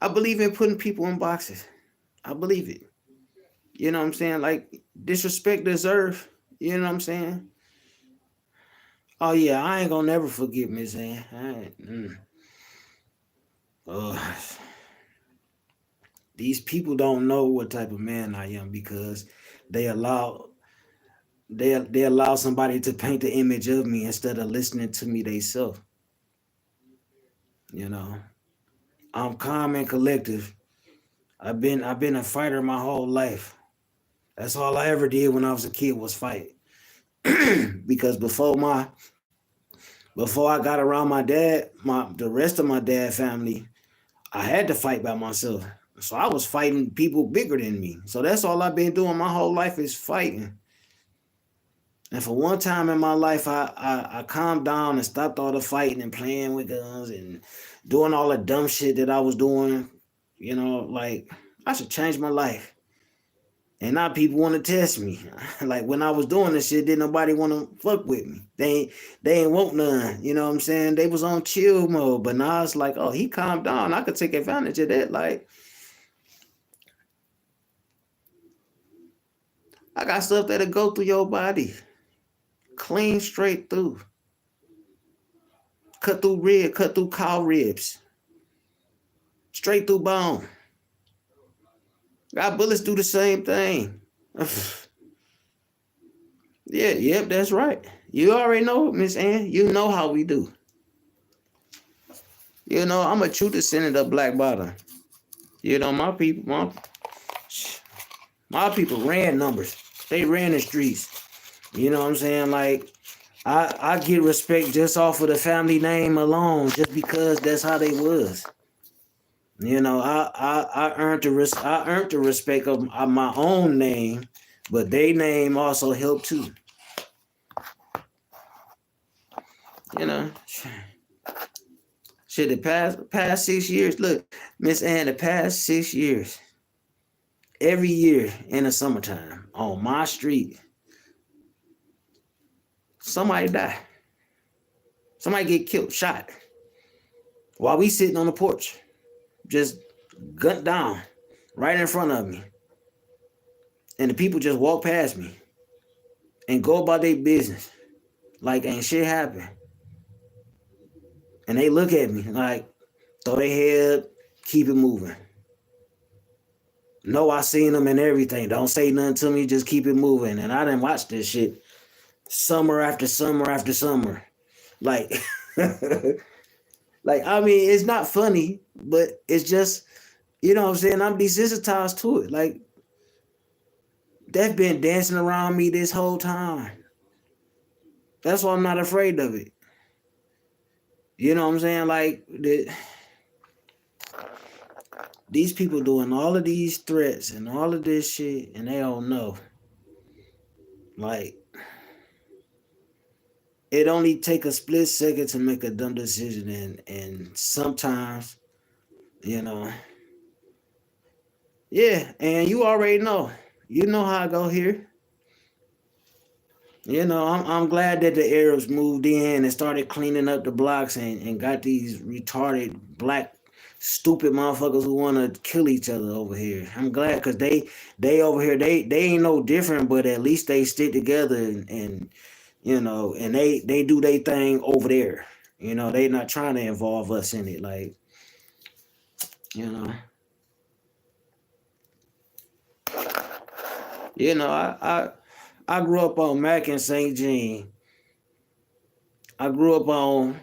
I believe in putting people in boxes. I believe it. You know what I'm saying? Like disrespect deserve. You know what I'm saying? Oh yeah, I ain't gonna never forget Miss Ann. Uh, these people don't know what type of man I am because they allow they allow somebody to paint the image of me instead of listening to me themselves. You know, I'm calm and collective. I've been a fighter my whole life. That's all I ever did when I was a kid was fight. Because before I got around my dad, the rest of my dad family, I had to fight by myself. So I was fighting people bigger than me. So that's all I've been doing my whole life is fighting. And for one time in my life, I calmed down and stopped all the fighting and playing with guns and doing all the dumb shit that I was doing. You know, like I should change my life. And now people want to test me. Like when I was doing this shit, didn't nobody want to fuck with me. They ain't want none. You know what I'm saying? They was on chill mode. But now it's like, oh, he calmed down. I could take advantage of that. Like I got stuff that'll go through your body. Clean straight through. Cut through cow ribs. Straight through bone. Got bullets do the same thing. Yeah, yep, that's right. You already know, Miss Ann. You know how we do. You know, I'm a true descendant of Black Bottom. You know, my people ran numbers. They ran the streets. You know what I'm saying? Like, I get respect just off of the family name alone, just because that's how they was. You know, I earned the respect of my own name, but their name also helped too. You know, shit. The past 6 years. Look, Miss Ann, the past 6 years, every year in the summertime on my street, somebody die. Somebody get killed, shot, while we sitting on the porch, just gunned down, right in front of me, and the people just walk past me and go about their business like ain't shit happened. And they look at me like, throw their head, keep it moving. No, I seen them and everything. Don't say nothing to me, just keep it moving. And I didn't watch this shit summer after summer after summer. Like, like I mean, it's not funny, but it's just, you know what I'm saying? I'm desensitized to it. Like, they've been dancing around me this whole time. That's why I'm not afraid of it. You know what I'm saying? Like, these people doing all of these threats and all of this shit, and they don't know. Like, it only take a split second to make a dumb decision, and sometimes, you know, yeah, and you already know. You know how I go here. You know, I'm glad that the Arabs moved in and started cleaning up the blocks and got these retarded black stupid motherfuckers who want to kill each other over here. I'm glad because they over here they ain't no different, but at least they stick together and you know and they do their thing over there. You know, they not trying to involve us in it. Like, you know, I grew up on Mac and St. Jean. I grew up on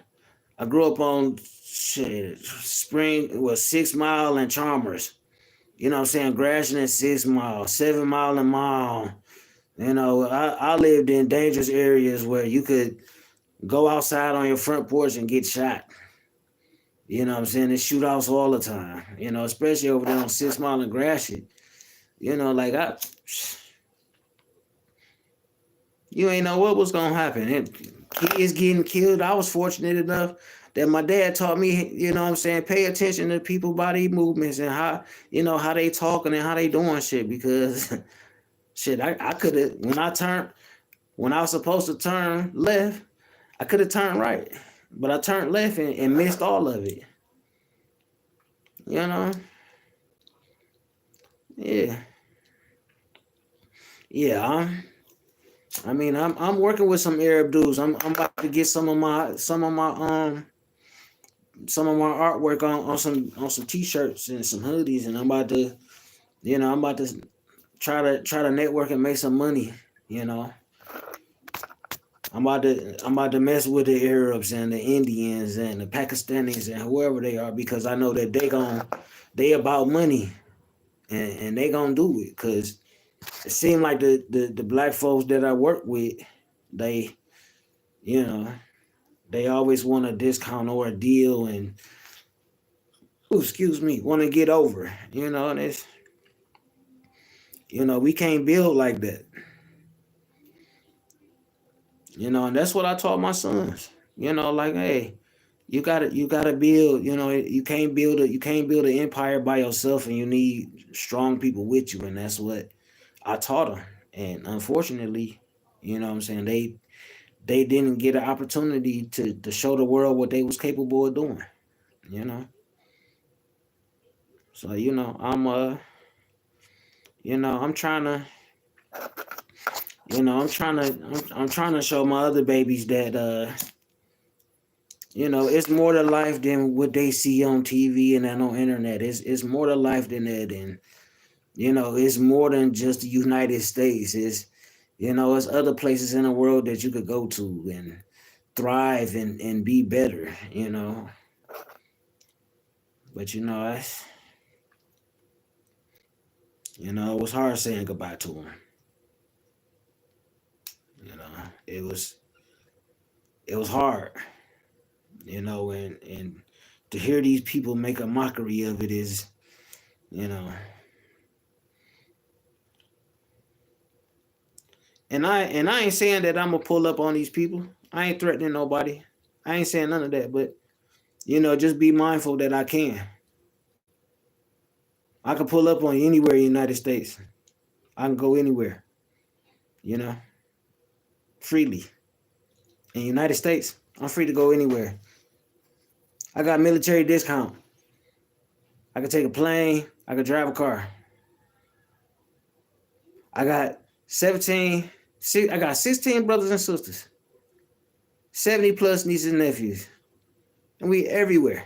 I grew up on shit, Spring was 6 Mile and Chalmers. You know what I'm saying? Gratiot and 6 Mile, 7 Mile and Mile. You know, I lived in dangerous areas where you could go outside on your front porch and get shot. You know what I'm saying? There's shootouts all the time. You know, especially over there on 6 Mile and Gratiot. You know, like you ain't know what was gonna happen. And kids getting killed. I was fortunate enough that my dad taught me, you know what I'm saying, pay attention to people body movements and how, you know, how they talking and how they doing shit because shit, I could have when I was supposed to turn left, I could have turned right. But I turned left and missed all of it. You know? Yeah. Yeah. I mean, I'm working with some Arab dudes. I'm about to get some of my artwork on some t-shirts and some hoodies, and I'm about to try to network and make some money. You know, I'm about to mess with the Arabs and the Indians and the Pakistanis and whoever they are, because I know that they about money, and they gonna do it, because it seemed like the black folks that I work with, they you know they always want a discount or a deal, and excuse me, want to get over. And it's we can't build like that. And that's what I taught my sons. Like, hey, you gotta build. You can't build an empire by yourself, and you need strong people with you, and that's what I taught them. And unfortunately, what I'm saying, they didn't get an opportunity to show the world what they was capable of doing. You know, so I'm trying to I'm trying to show my other babies that it's more to life than what they see on TV and on internet. It's more to life than that, and it's more than just the United States. It's other places in the world that you could go to and thrive and be better. But it was hard saying goodbye to them. You know, it was it was hard. And to hear these people make a mockery of it is, you know, and I ain't saying that I'm gonna pull up on these people. I ain't threatening nobody. I ain't saying none of that. But just be mindful that I can. I can pull up on you anywhere in the United States. I can go anywhere. You know, freely. In the United States, I'm free to go anywhere. I got military discount. I can take a plane. I can drive a car. I got 17. I got 16 brothers and sisters. 70 plus nieces and nephews. And we everywhere.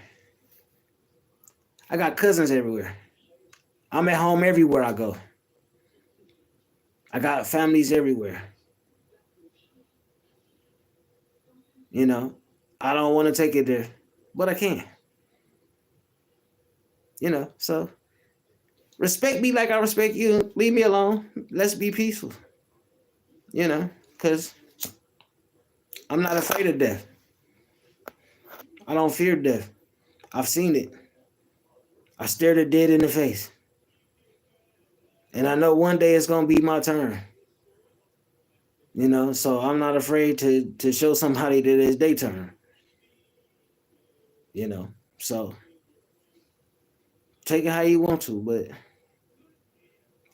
I got cousins everywhere. I'm at home everywhere I go. I got families everywhere. I don't want to take it there, but I can. So respect me like I respect you. Leave me alone. Let's be peaceful. Because I'm not afraid of death. I don't fear death. I've seen it. I stared at dead in the face. And I know one day it's going to be my turn. So I'm not afraid to show somebody that it's their turn. So take it how you want to, but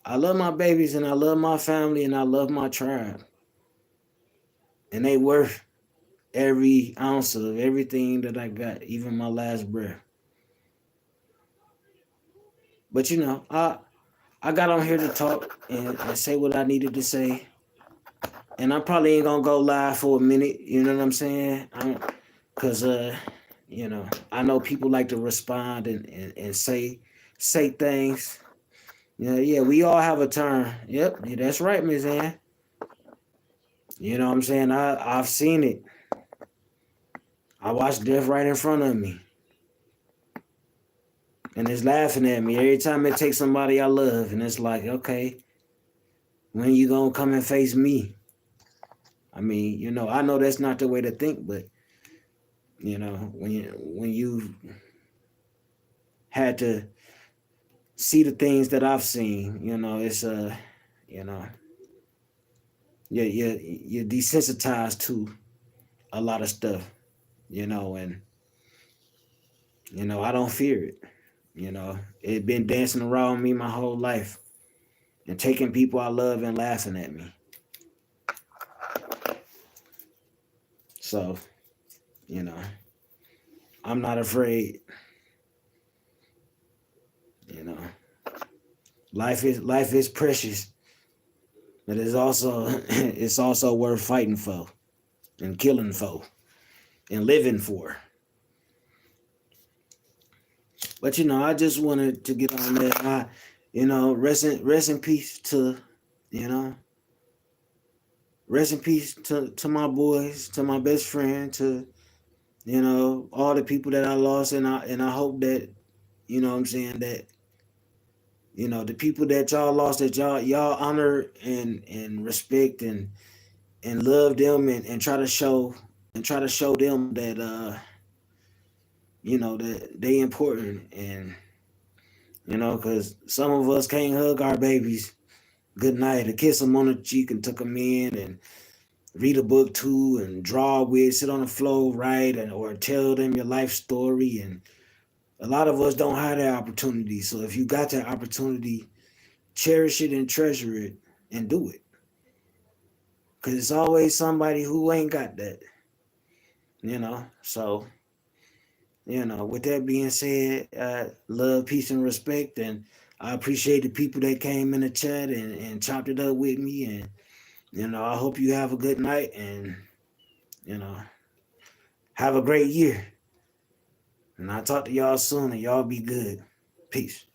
I love my babies and I love my family and I love my tribe. And they worth every ounce of everything that I got, even my last breath. But I got on here to talk and say what I needed to say. And I probably ain't gonna go live for a minute, you know what I'm saying? Cause I know people like to respond and say things. Yeah, we all have a turn. Yep, yeah, that's right, Miss Ann. You know what I'm saying? I've seen it. I watched death right in front of me. And it's laughing at me every time it takes somebody I love. And it's like, okay, when you gonna come and face me? I mean, I know that's not the way to think, but when you had to see the things that I've seen, it's you know, you're desensitized to a lot of stuff, and I don't fear it. It been dancing around me my whole life and taking people I love and laughing at me. So, you know, I'm not afraid. You know, life is precious. but it's also it's also worth fighting for and killing for and living for. But I just wanted to get on that. Rest in peace to you know rest in peace to my boys, to my best friend, to all the people that I lost, and I hope that what I'm saying, that the people that y'all lost, that y'all honor and respect and love them, and try to show them that that they important, and because some of us can't hug our babies good night or kiss them on the cheek and tuck them in and read a book too and draw with, sit on the floor, write, or tell them your life story. And a lot of us don't have that opportunity. So if you got that opportunity, cherish it and treasure it and do it. Because it's always somebody who ain't got that. So, with that being said, love, peace, and respect. And I appreciate the people that came in the chat and chopped it up with me. And, I hope you have a good night and, you know, have a great year. And I'll talk to y'all soon and y'all be good. Peace.